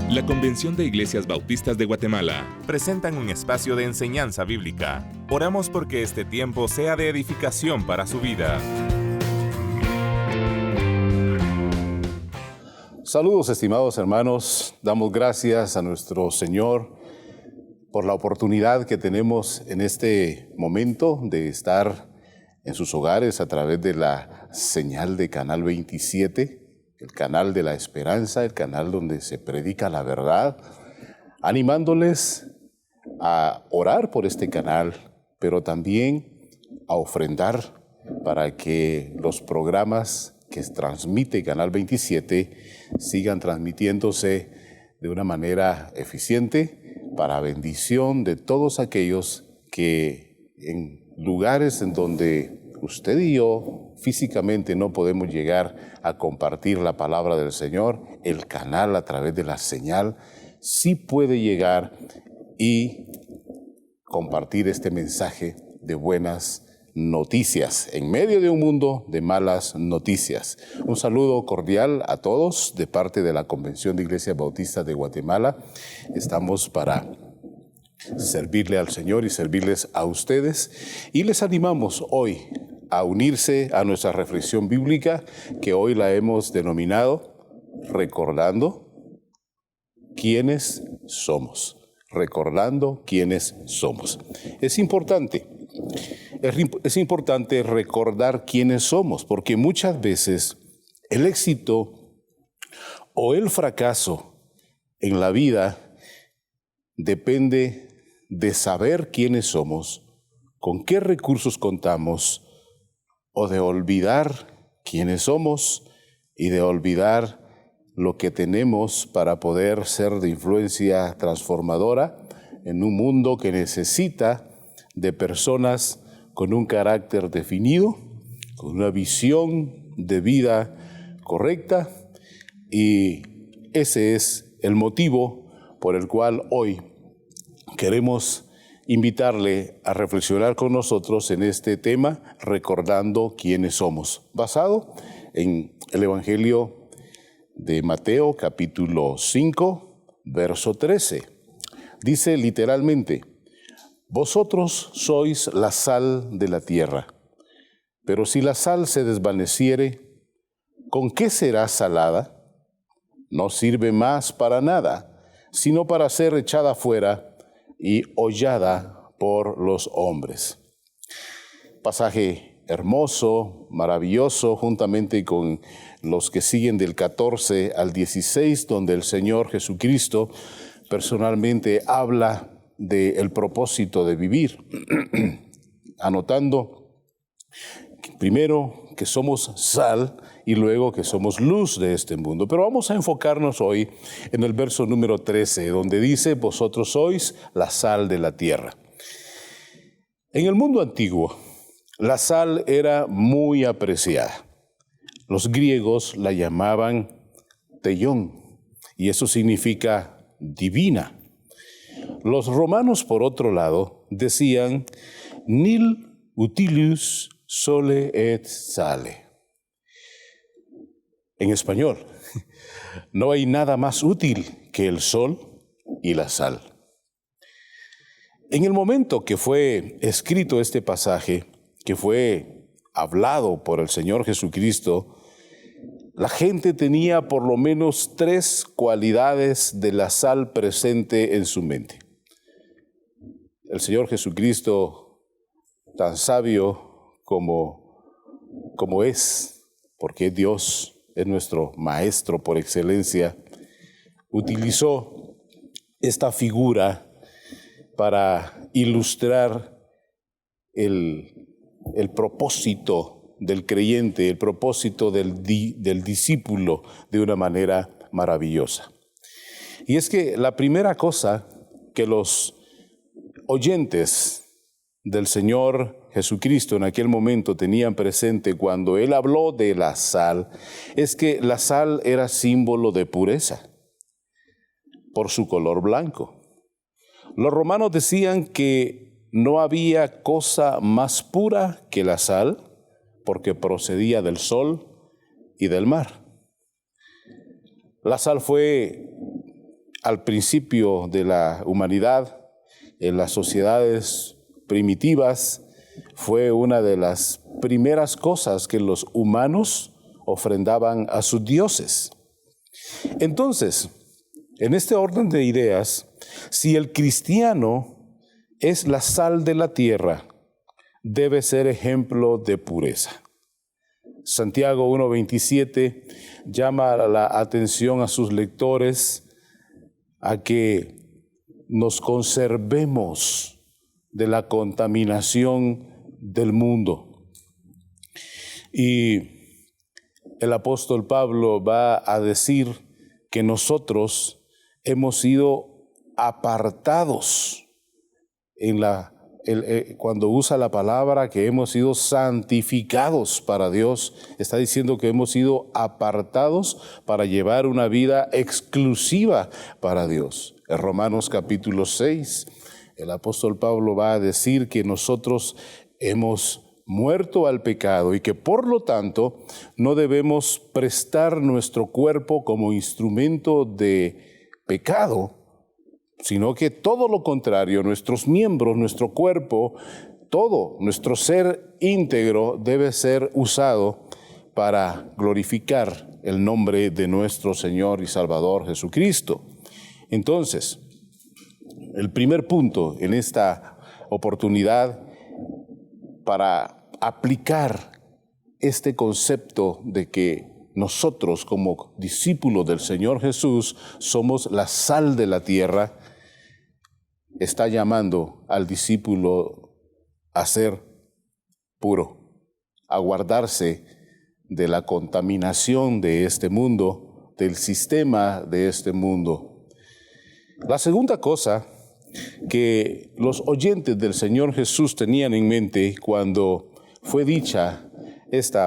La Convención de Iglesias Bautistas de Guatemala presentan un espacio de enseñanza bíblica. Oramos porque este tiempo sea de edificación para su vida. Saludos, estimados hermanos. Damos gracias a nuestro Señor por la oportunidad que tenemos en este momento de estar en sus hogares a través de la señal de Canal 27, el canal de la esperanza, el canal donde se predica la verdad, animándoles a orar por este canal, pero también a ofrendar para que los programas que transmite Canal 27 sigan transmitiéndose de una manera eficiente para bendición de todos aquellos que en lugares en donde usted y yo físicamente no podemos llegar a compartir la palabra del Señor, el canal a través de la señal sí puede llegar y compartir este mensaje de buenas noticias en medio de un mundo de malas noticias. Un saludo cordial a todos de parte de la Convención de Iglesias Bautistas de Guatemala. Estamos para servirle al Señor y servirles a ustedes y les animamos hoy a unirse a nuestra reflexión bíblica que hoy la hemos denominado Recordando quiénes somos. Recordando quiénes somos. Es importante recordar quiénes somos, porque muchas veces el éxito o el fracaso en la vida depende de saber quiénes somos, con qué recursos contamos, o de olvidar quiénes somos y de olvidar lo que tenemos para poder ser de influencia transformadora en un mundo que necesita de personas con un carácter definido, con una visión de vida correcta, y ese es el motivo por el cual hoy queremos invitarle a reflexionar con nosotros en este tema, recordando quiénes somos, basado en el Evangelio de Mateo, capítulo 5, verso 13. Dice literalmente: vosotros sois la sal de la tierra, pero si la sal se desvaneciere, ¿con qué será salada? No sirve más para nada, sino para ser echada fuera y hollada por los hombres. Pasaje hermoso, maravilloso, juntamente con los que siguen del 14 al 16, donde el Señor Jesucristo personalmente habla del propósito de vivir, anotando primero que somos sal y luego que somos luz de este mundo. Pero vamos a enfocarnos hoy en el verso número 13, donde dice: vosotros sois la sal de la tierra. En el mundo antiguo, la sal era muy apreciada. Los griegos la llamaban teión, y eso significa divina. Los romanos, por otro lado, decían nil utilus sole et sale. En español, no hay nada más útil que el sol y la sal. En el momento que fue escrito este pasaje, que fue hablado por el Señor Jesucristo, la gente tenía por lo menos 3 cualidades de la sal presente en su mente. El Señor Jesucristo, tan sabio como es, porque Dios es nuestro maestro por excelencia, utilizó esta figura para ilustrar el propósito del creyente, el propósito del discípulo de una manera maravillosa. Y es que la primera cosa que los oyentes del Señor Jesucristo en aquel momento tenían presente cuando Él habló de la sal, es que la sal era símbolo de pureza por su color blanco. Los romanos decían que no había cosa más pura que la sal, porque procedía del sol y del mar. La sal fue al principio de la humanidad, en las sociedades primitivas, fue una de las primeras cosas que los humanos ofrendaban a sus dioses. Entonces, en este orden de ideas, si el cristiano es la sal de la tierra, debe ser ejemplo de pureza. Santiago 1:27 llama la atención a sus lectores a que nos conservemos de la contaminación del mundo. Y el apóstol Pablo va a decir que nosotros hemos sido apartados cuando usa la palabra que hemos sido santificados para Dios, está diciendo que hemos sido apartados para llevar una vida exclusiva para Dios. En Romanos capítulo 6, el apóstol Pablo va a decir que nosotros hemos muerto al pecado y que por lo tanto no debemos prestar nuestro cuerpo como instrumento de pecado, sino que todo lo contrario, nuestros miembros, nuestro cuerpo, todo nuestro ser íntegro debe ser usado para glorificar el nombre de nuestro Señor y Salvador Jesucristo. Entonces, el primer punto en esta oportunidad para aplicar este concepto de que nosotros como discípulos del Señor Jesús somos la sal de la tierra, está llamando al discípulo a ser puro, a guardarse de la contaminación de este mundo, del sistema de este mundo. La segunda cosa que los oyentes del Señor Jesús tenían en mente cuando fue dicha este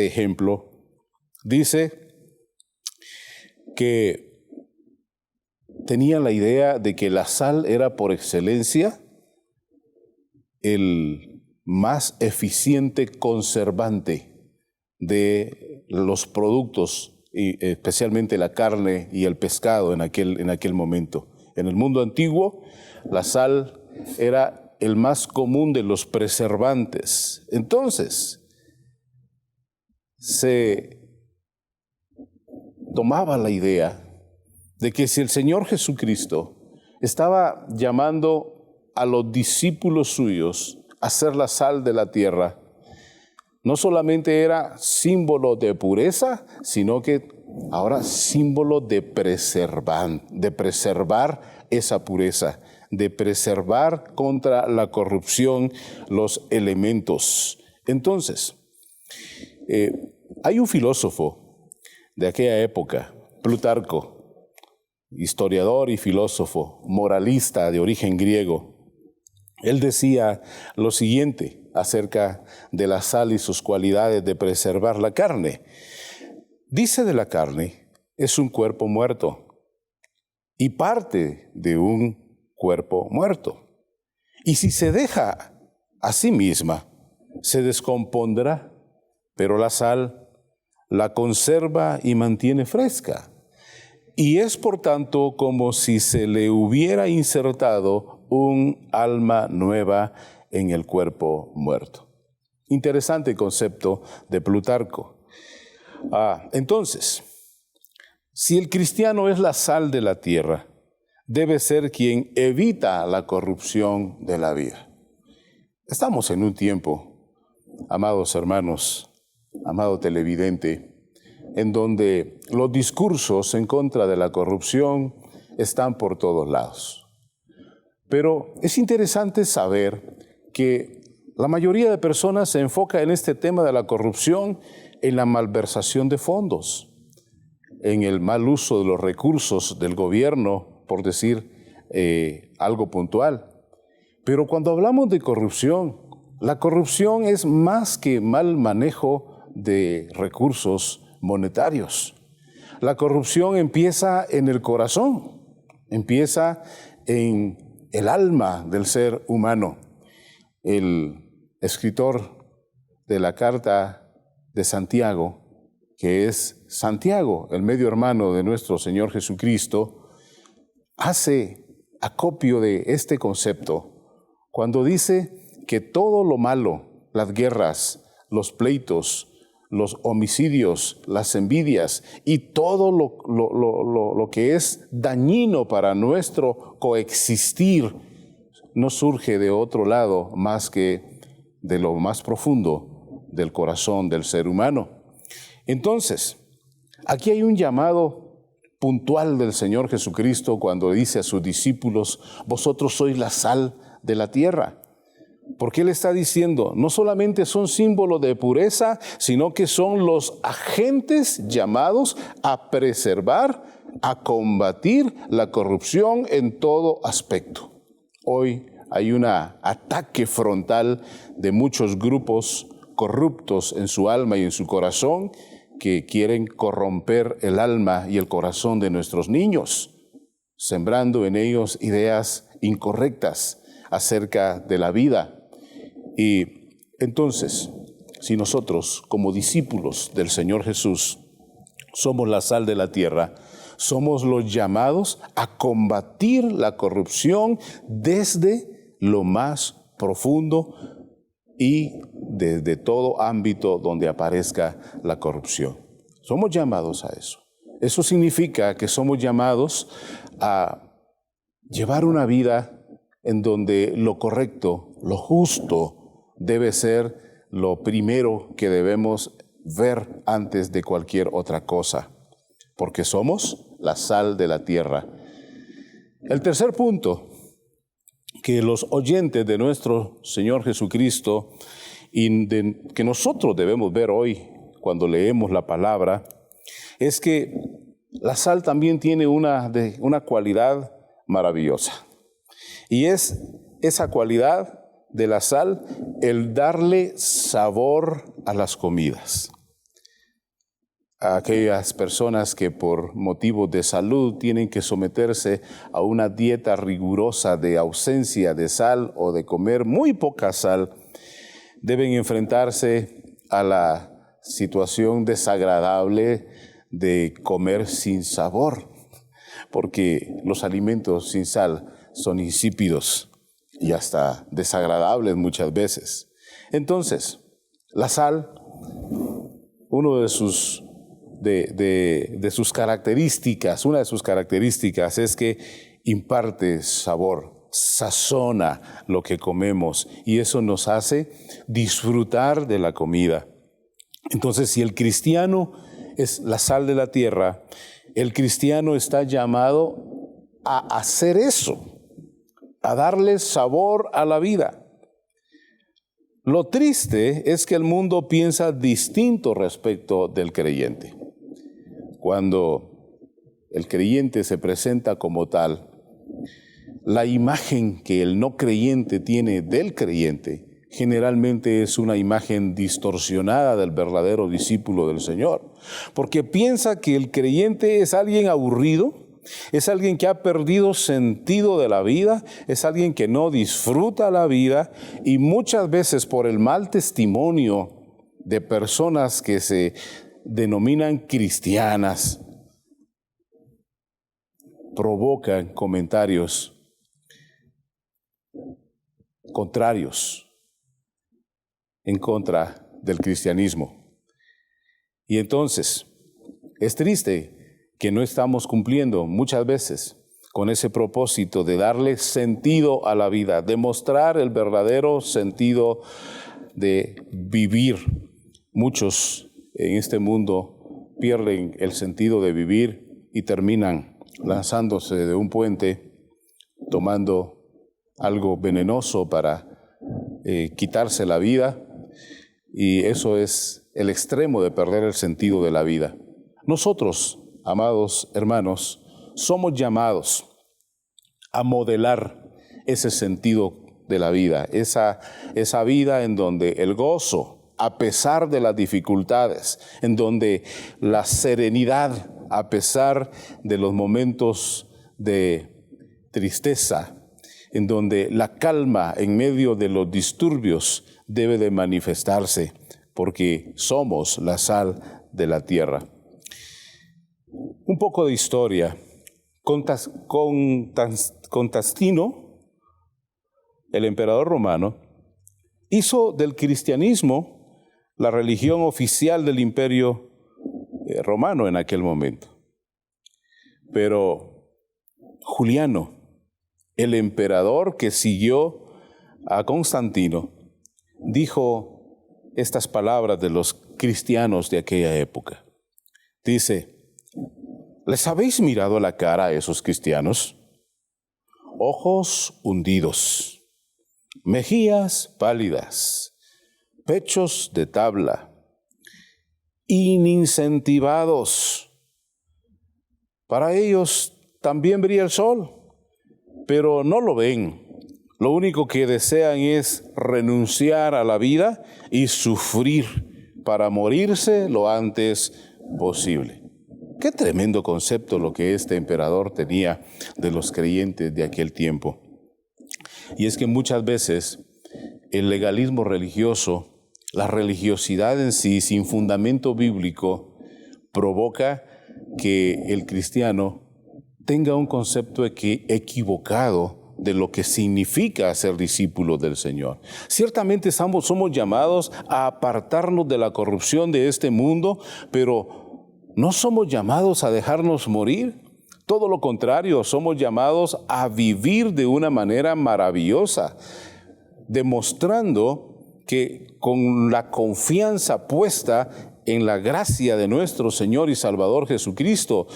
ejemplo, dice que tenían la idea de que la sal era por excelencia el más eficiente conservante de los productos, y especialmente la carne y el pescado en aquel momento. En el mundo antiguo, la sal era el más común de los preservantes. Entonces, se tomaba la idea de que si el Señor Jesucristo estaba llamando a los discípulos suyos a ser la sal de la tierra, no solamente era símbolo de pureza, sino que ahora símbolo de preservar esa pureza, de preservar contra la corrupción los elementos. Entonces, hay un filósofo de aquella época, Plutarco, historiador y filósofo, moralista de origen griego. Él decía lo siguiente acerca de la sal y sus cualidades de preservar la carne. Dice de la carne, es un cuerpo muerto y parte de un cuerpo muerto. Y si se deja a sí misma, se descompondrá, pero la sal la conserva y mantiene fresca. Y es por tanto como si se le hubiera insertado un alma nueva en el cuerpo muerto. Interesante concepto de Plutarco. Entonces, si el cristiano es la sal de la tierra, debe ser quien evita la corrupción de la vida. Estamos en un tiempo, amados hermanos, amado televidente, en donde los discursos en contra de la corrupción están por todos lados. Pero es interesante saber que la mayoría de personas se enfoca en este tema de la corrupción en la malversación de fondos, en el mal uso de los recursos del gobierno, por decir algo puntual. Pero cuando hablamos de corrupción, la corrupción es más que mal manejo de recursos monetarios. La corrupción empieza en el corazón, empieza en el alma del ser humano. El escritor de la carta de Santiago que es Santiago, el medio hermano de nuestro Señor Jesucristo, hace acopio de este concepto cuando dice que todo lo malo, las guerras, los pleitos, los homicidios, las envidias y todo lo que es dañino para nuestro coexistir no surge de otro lado más que de lo más profundo del corazón del ser humano. Entonces, aquí hay un llamado puntual del Señor Jesucristo cuando dice a sus discípulos: vosotros sois la sal de la tierra. Porque Él está diciendo, no solamente son símbolos de pureza, sino que son los agentes llamados a preservar, a combatir la corrupción en todo aspecto. Hoy hay un ataque frontal de muchos grupos corruptos en su alma y en su corazón que quieren corromper el alma y el corazón de nuestros niños, sembrando en ellos ideas incorrectas acerca de la vida. Y entonces, si nosotros, como discípulos del Señor Jesús, somos la sal de la tierra, somos los llamados a combatir la corrupción desde lo más profundo y desde todo ámbito donde aparezca la corrupción. Somos llamados a eso. Eso significa que somos llamados a llevar una vida en donde lo correcto, lo justo, debe ser lo primero que debemos ver antes de cualquier otra cosa, porque somos la sal de la tierra. El tercer punto que los oyentes de nuestro Señor Jesucristo y que nosotros debemos ver hoy cuando leemos la palabra es que la sal también tiene una cualidad maravillosa, y es esa cualidad de la sal, el darle sabor a las comidas. A aquellas personas que por motivos de salud tienen que someterse a una dieta rigurosa de ausencia de sal o de comer muy poca sal, deben enfrentarse a la situación desagradable de comer sin sabor, porque los alimentos sin sal son insípidos y hasta desagradables muchas veces. Entonces, la sal, una de sus características es que imparte sabor, sazona lo que comemos, y eso nos hace disfrutar de la comida. Entonces, si el cristiano es la sal de la tierra, el cristiano está llamado a hacer eso, a darle sabor a la vida. Lo triste es que el mundo piensa distinto respecto del creyente. Cuando el creyente se presenta como tal, la imagen que el no creyente tiene del creyente generalmente es una imagen distorsionada del verdadero discípulo del Señor, porque piensa que el creyente es alguien aburrido, es alguien que ha perdido sentido de la vida, es alguien que no disfruta la vida, y muchas veces por el mal testimonio de personas que se denominan cristianas, provocan comentarios contrarios en contra del cristianismo. Y entonces, es triste que no estamos cumpliendo muchas veces con ese propósito de darle sentido a la vida, de mostrar el verdadero sentido de vivir. Muchos en este mundo pierden el sentido de vivir y terminan lanzándose de un puente, tomando algo venenoso para quitarse la vida, y eso es el extremo de perder el sentido de la vida. Nosotros, amados hermanos, somos llamados a modelar ese sentido de la vida, esa vida en donde el gozo, a pesar de las dificultades, en donde la serenidad, a pesar de los momentos de tristeza, en donde la calma en medio de los disturbios debe de manifestarse, porque somos la sal de la tierra. Un poco de historia. Constantino, el emperador romano, hizo del cristianismo la religión oficial del imperio romano en aquel momento. Pero Juliano, el emperador que siguió a Constantino, dijo estas palabras de los cristianos de aquella época. Dice: ¿les habéis mirado la cara a esos cristianos? Ojos hundidos, mejillas pálidas, pechos de tabla, inincentivados. Para ellos también brilla el sol, pero no lo ven. Lo único que desean es renunciar a la vida y sufrir para morirse lo antes posible. Qué tremendo concepto lo que este emperador tenía de los creyentes de aquel tiempo. Y es que muchas veces el legalismo religioso, la religiosidad en sí, sin fundamento bíblico, provoca que el cristiano tenga un concepto equivocado de lo que significa ser discípulo del Señor. Ciertamente somos llamados a apartarnos de la corrupción de este mundo, pero no somos llamados a dejarnos morir. Todo lo contrario, somos llamados a vivir de una manera maravillosa, demostrando que con la confianza puesta en la gracia de nuestro Señor y Salvador Jesucristo,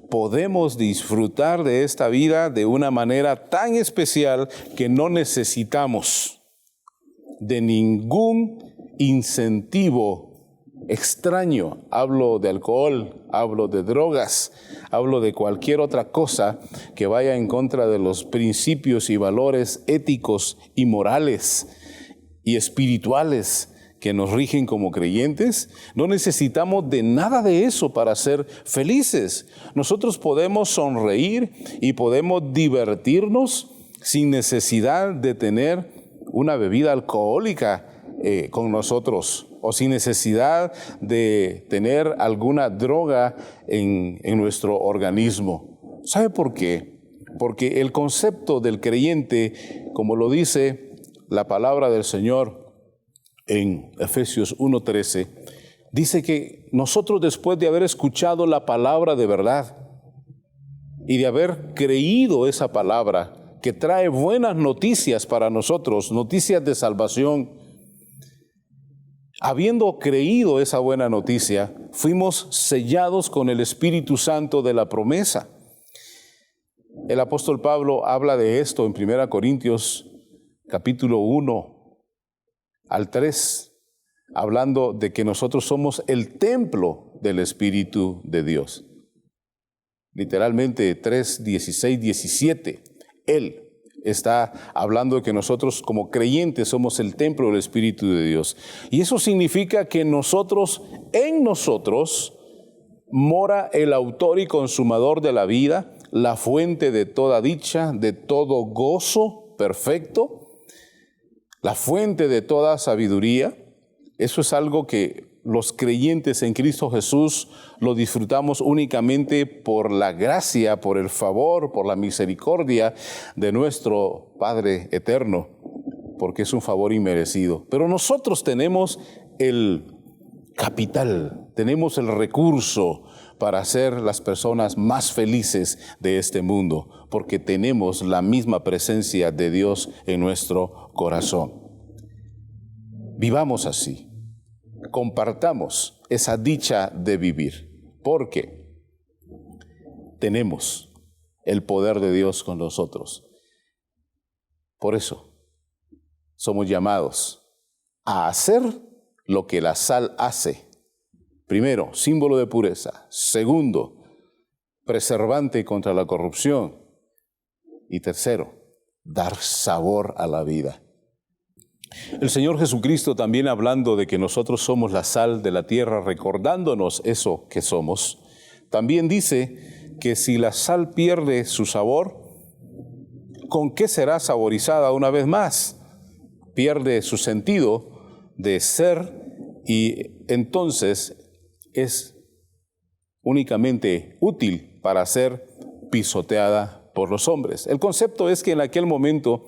podemos disfrutar de esta vida de una manera tan especial que no necesitamos de ningún incentivo extraño. Hablo de alcohol, hablo de drogas, hablo de cualquier otra cosa que vaya en contra de los principios y valores éticos y morales y espirituales que nos rigen como creyentes. No necesitamos de nada de eso para ser felices. Nosotros podemos sonreír y podemos divertirnos sin necesidad de tener una bebida alcohólica con nosotros, o sin necesidad de tener alguna droga en nuestro organismo. ¿Sabe por qué? Porque el concepto del creyente, como lo dice la palabra del Señor en Efesios 1:13, dice que nosotros, después de haber escuchado la palabra de verdad y de haber creído esa palabra que trae buenas noticias para nosotros, noticias de salvación, habiendo creído esa buena noticia, fuimos sellados con el Espíritu Santo de la promesa. El apóstol Pablo habla de esto en 1 Corintios capítulo 1 al 3, hablando de que nosotros somos el templo del Espíritu de Dios. Literalmente 3, 16, 17. Él está hablando de que nosotros como creyentes somos el templo del Espíritu de Dios. Y eso significa que en nosotros mora el autor y consumador de la vida, la fuente de toda dicha, de todo gozo perfecto, la fuente de toda sabiduría. Eso es algo que los creyentes en Cristo Jesús lo disfrutamos únicamente por la gracia, por el favor, por la misericordia de nuestro Padre eterno, porque es un favor inmerecido. Pero nosotros tenemos el capital, tenemos el recurso para ser las personas más felices de este mundo, porque tenemos la misma presencia de Dios en nuestro corazón. Vivamos así, compartamos esa dicha de vivir, porque tenemos el poder de Dios con nosotros. Por eso somos llamados a hacer lo que la sal hace. Primero, símbolo de pureza. Segundo, preservante contra la corrupción. Y tercero, dar sabor a la vida. El Señor Jesucristo, también hablando de que nosotros somos la sal de la tierra, recordándonos eso que somos, también dice que si la sal pierde su sabor, ¿con qué será saborizada una vez más? Pierde su sentido de ser y entonces es únicamente útil para ser pisoteada por los hombres. El concepto es que en aquel momento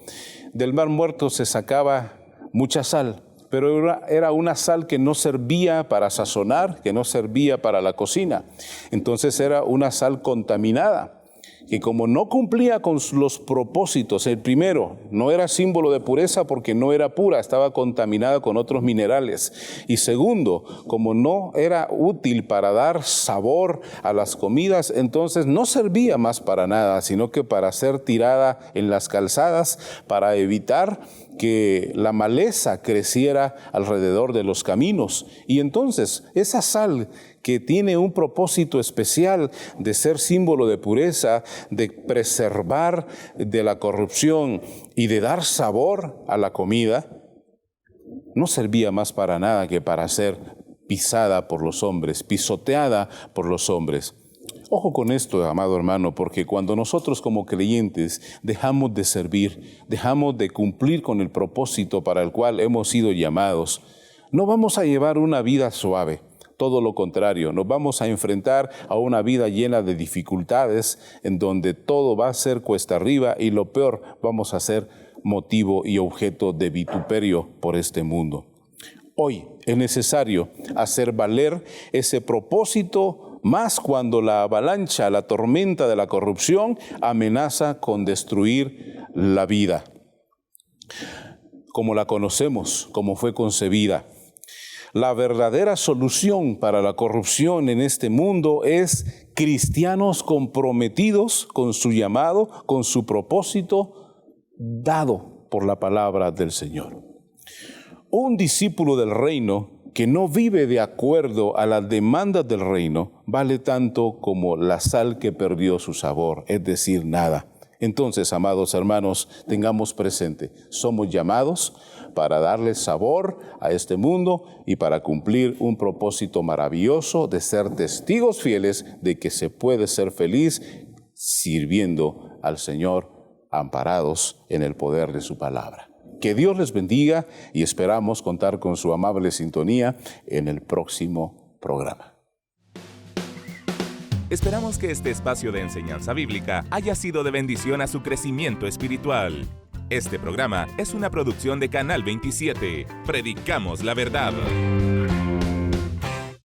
del Mar Muerto se sacaba mucha sal, pero era una sal que no servía para sazonar, que no servía para la cocina. Entonces era una sal contaminada, que como no cumplía con los propósitos, el primero, no era símbolo de pureza porque no era pura, estaba contaminada con otros minerales. Y segundo, como no era útil para dar sabor a las comidas, entonces no servía más para nada, sino que para ser tirada en las calzadas, para evitar que la maleza creciera alrededor de los caminos. Y entonces esa sal que tiene un propósito especial de ser símbolo de pureza, de preservar de la corrupción y de dar sabor a la comida, no servía más para nada que para ser pisada por los hombres, pisoteada por los hombres. Ojo con esto, amado hermano, porque cuando nosotros como creyentes dejamos de servir, dejamos de cumplir con el propósito para el cual hemos sido llamados, no vamos a llevar una vida suave. Todo lo contrario, nos vamos a enfrentar a una vida llena de dificultades en donde todo va a ser cuesta arriba y lo peor, vamos a ser motivo y objeto de vituperio por este mundo. Hoy es necesario hacer valer ese propósito, más cuando la avalancha, la tormenta de la corrupción amenaza con destruir la vida, como la conocemos, como fue concebida. La verdadera solución para la corrupción en este mundo es cristianos comprometidos con su llamado, con su propósito dado por la palabra del Señor. Un discípulo del reino que no vive de acuerdo a las demandas del reino vale tanto como la sal que perdió su sabor, es decir, nada. Entonces, amados hermanos, tengamos presente, somos llamados para darle sabor a este mundo y para cumplir un propósito maravilloso de ser testigos fieles de que se puede ser feliz sirviendo al Señor, amparados en el poder de su palabra. Que Dios les bendiga y esperamos contar con su amable sintonía en el próximo programa. Esperamos que este espacio de enseñanza bíblica haya sido de bendición a su crecimiento espiritual. Este programa es una producción de Canal 27. Predicamos la verdad.